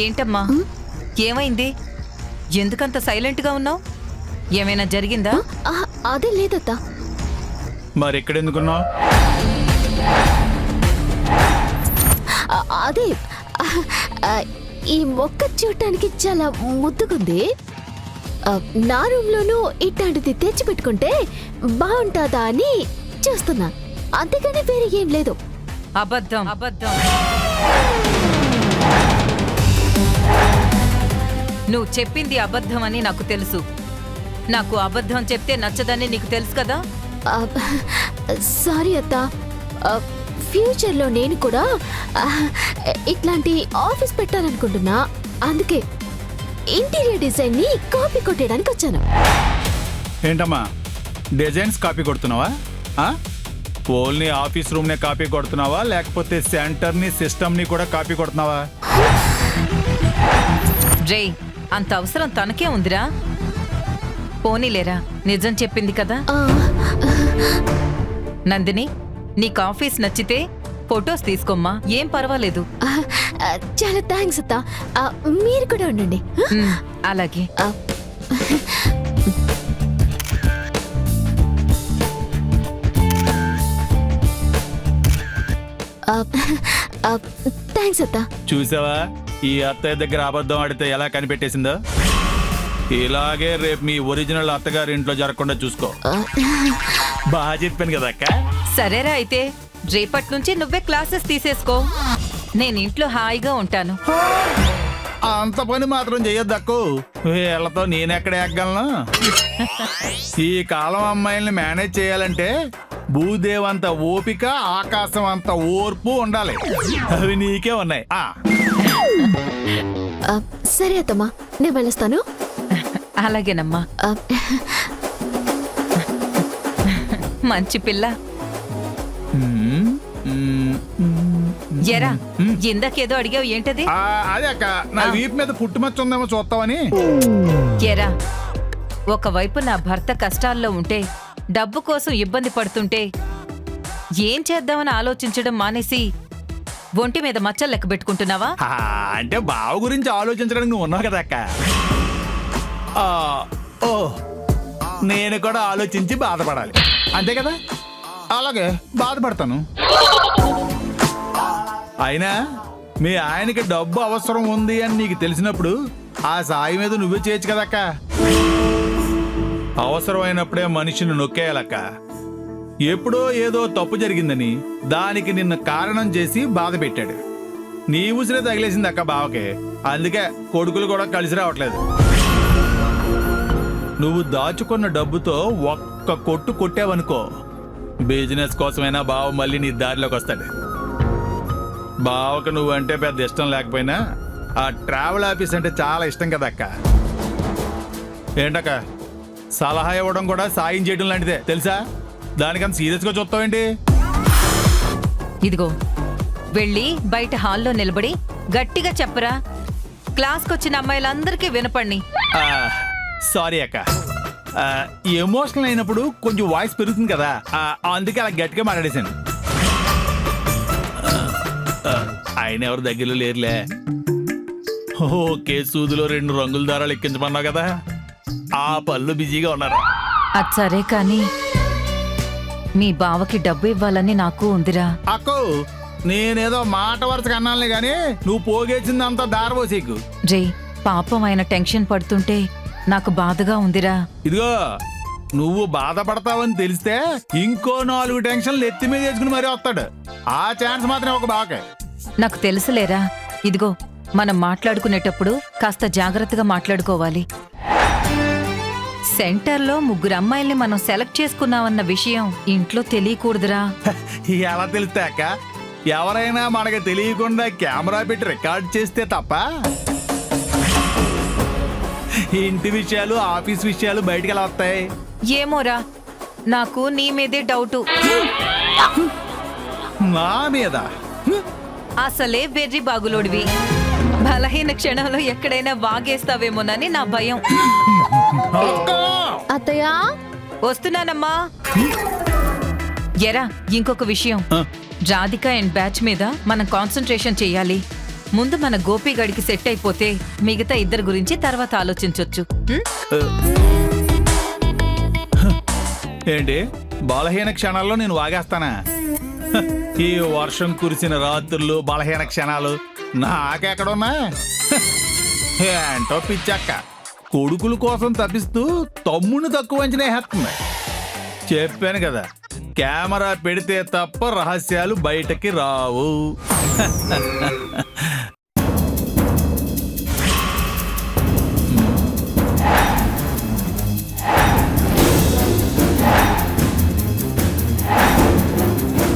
ఏంటమ్మా ఏమైంది? ఎందుకంత సైలెంట్గా ఉన్నావు? ఏమైనా జరిగిందా? అదే లేదత్తా. మరి ఎక్కడెందుకున్నావు? అదే ఈ మొక్క చూడటానికి చాలా ముద్దుగుంది. నా రూమ్ లోనూ ఇట్లాంటిది తెచ్చి పెట్టుకుంటే బాగుంటుందా అని చూస్తున్నా, అంతేగాని వేరే ఏం లేదు. అబద్ధం అబద్ధం. నువ్వు చెప్పింది అబద్ధం అని నాకు తెలుసు. నాకు అబద్ధం చెప్తే నచ్చదని నీకు తెలుసు కదా. సారీ అత్త, ఫ్యూచర్ లో నేను కూడా ఇట్లాంటి ఆఫీస్ పెట్టాలనుకుంటున్నా. అందుకే ఇంటీరియర్ డిజైన్ ని కాపీ కొట్టేయడానికి వచ్చాను. ఏంటమ్మా డిజైన్స్ కాపీ కొడుతున్నావా? ఓన్లీ ఆఫీస్ రూమ్ నే కాపీ కొడుతున్నావా, లేకపోతే సెంటర్ ని సిస్టమ్ ని కూడా కాపీ కొడుతున్నావా? రే, అంత అవసరం తనకే ఉందిరా. పోనీలేరా, నిజం చెప్పింది కదా. నందిని, నీకు ఆఫీస్ నచ్చితే ఫొటోస్ తీసుకోమ్మా, ఏం పర్వాలేదు. చాలా థ్యాంక్స్ అత్త, మీరు కూడా ఉండండి. అలాగే. థ్యాంక్స్ అత్త. చూసావా ఈ అత్తయ్య దగ్గర అబద్ధం ఆడితే ఎలా కనిపెట్టేసిందో? ఇలాగే రేపు మీ ఒరిజినల్ అత్తగారి ఇంట్లో జరగకుండా చూసుకో. బాగా చెప్పాను కదా అక్క. సరేరా, అయితే రేపటి నుంచి నువ్వే క్లాసెస్ తీసేసుకో. నేను ఇంట్లో హాయిగా ఉంటాను. అంత పని మాత్రం చెయ్యొద్దక్కు. వీళ్ళతో నేనెక్కడ ఎక్కగలను? ఈ కాలం అమ్మాయిల్ని మేనేజ్ చేయాలంటే భూదేవంత ఓపిక, ఆకాశం అంత ఓర్పు ఉండాలి. అవి నీకే ఉన్నాయి. సరే అత్తమ్మా, నేను వెళ్ళొస్తాను. అలాగేనమ్మా. మంచి పిల్ల. ఎరా, ఇందాకేదో అడిగావు, ఏంటది? అదే అక్క, నా వీపు మీద పుట్టుమచ్చ ఉందేమో చూస్తావని. ఎరా, ఒకవైపు నా భర్త కష్టాల్లో ఉంటే, డబ్బు కోసం ఇబ్బంది పడుతుంటే ఏం చేద్దామని ఆలోచించడం మానేసి ఒంటి మీద మచ్చలు లెక్క పెట్టుకుంటున్నావా? అంటే బావ గురించి ఆలోచించడానికి నువ్వు ఉన్నావు కదా అక్క. ఓ, నేను కూడా ఆలోచించి బాధపడాలి, అంతే కదా? అలాగే బాధపడతాను. అయినా మీ ఆయనకి డబ్బు అవసరం ఉంది అని నీకు తెలిసినప్పుడు ఆ సాయి మీద నువ్వే చేయొచ్చు కదక్క. అవసరమైనప్పుడే మనిషిని నొక్కేయాలక్క. ఎప్పుడో ఏదో తప్పు జరిగిందని దానికి నిన్ను కారణం చేసి బాధ పెట్టాడు. నీ ఉసిరే తగిలేసింది అక్క బావకి. అందుకే కొడుకులు కూడా కలిసి రావట్లేదు. నువ్వు దాచుకున్న డబ్బుతో ఒక్క కొట్టు కొట్టావనుకో, బిజినెస్ కోసమైనా బావ మళ్ళీ నీ దారిలోకి వస్తాడు. బావకు నువ్వంటే పెద్ద ఇష్టం లేకపోయినా ఆ ట్రావెల్ ఆఫీస్ అంటే చాలా ఇష్టం కదా అక్క. ఏంటక్క, సలహా ఇవ్వడం కూడా సాయం చేయడం లాంటిదే తెలుసా? దానికంత సీరియస్గా చూస్తావేంటి? ఇదిగో, వెళ్ళి బయట హాల్లో నిలబడి గట్టిగా చెప్పరా, క్లాస్కొచ్చిన అమ్మాయిలందరికీ వినపడిని. సారీ అక్క, ఎమోషనల్ అయినప్పుడు కొంచెం వాయిస్ పెరుగుతుంది కదా, అందుకే అలా గట్టిగా మాట్లాడేశాను. ఆయన ఎవరు దగ్గరలో లేరులే. ఓకే, సూదులో 2 రంగుల దారాలు ఎక్కించమన్నావు కదా, ఆ పళ్ళు బిజీగా ఉన్నారు. అది సరే కానీ మీ బావకి డబ్బు ఇవ్వాలని నాకు ఉందిరా. అక్కో, నేనేదో మాట వరుసగా అన్నానులే గాని నువ్వు పోగేసిందంతా దారబోసేకు. రే, పాపం ఆయన టెన్షన్ పడుతుంటే నాకు బాధగా ఉందిరా. ఇదిగో, నువ్వు బాధపడతావని తెలిస్తే ఇంకో 4 టెన్షన్లు ఎత్తి మీద వేసుకుని మరీ వస్తాడు. ఆ ఛాన్స్ మాత్రం ఒక బాకే. నాకు తెలుసులేరా. ఇదిగో, మనం మాట్లాడుకునేటప్పుడు కాస్త జాగ్రత్తగా మాట్లాడుకోవాలి. సెంటర్లో 3 అమ్మాయిల్ని మనం సెలెక్ట్ చేసుకున్నామన్న విషయం ఇంట్లో తెలియకూడదురా. ఎలా తెలుస్తా అక్క? ఎవరైనా మనకి తెలియకుండా కెమెరా పెట్టి రికార్డ్ చేస్తే తప్ప ఇంటి విషయాలు, ఆఫీస్ విషయాలు బయటికి ఎలా వస్తాయి? ఏమోరా, నాకు నీ మీదే డౌటు. నా మీద? అసలే వెర్రి బాగులోడివి. బలహీన క్షణంలో ఎక్కడైనా వాగేస్తావేమోనని నా భయం. అత్తయ్య, వస్తున్నానమ్మా. ఎరా, ఇంకొక విషయం, రాధిక అండ్ బ్యాచ్ మీద మనం కాన్సంట్రేషన్ చెయ్యాలి. ముందు మన గోపిగడికి సెట్ అయిపోతే మిగతా ఇద్దరి గురించి తర్వాత ఆలోచించొచ్చు. ఏంటి బలహీన క్షణాల్లో నేను వాగేస్తానా? ఈ వర్షం కురిసిన రాత్రులు బలహీన క్షణాలు నాకెక్కడున్నా? ఏంటో పిచ్చక్క కొడుకుల కోసం తప్పిస్తూ తమ్ముడిని తక్కువ అంచనా వేస్తుంది. చెప్పాను కదా, కెమెరా పెడితే తప్ప రహస్యాలు బయటకి రావు.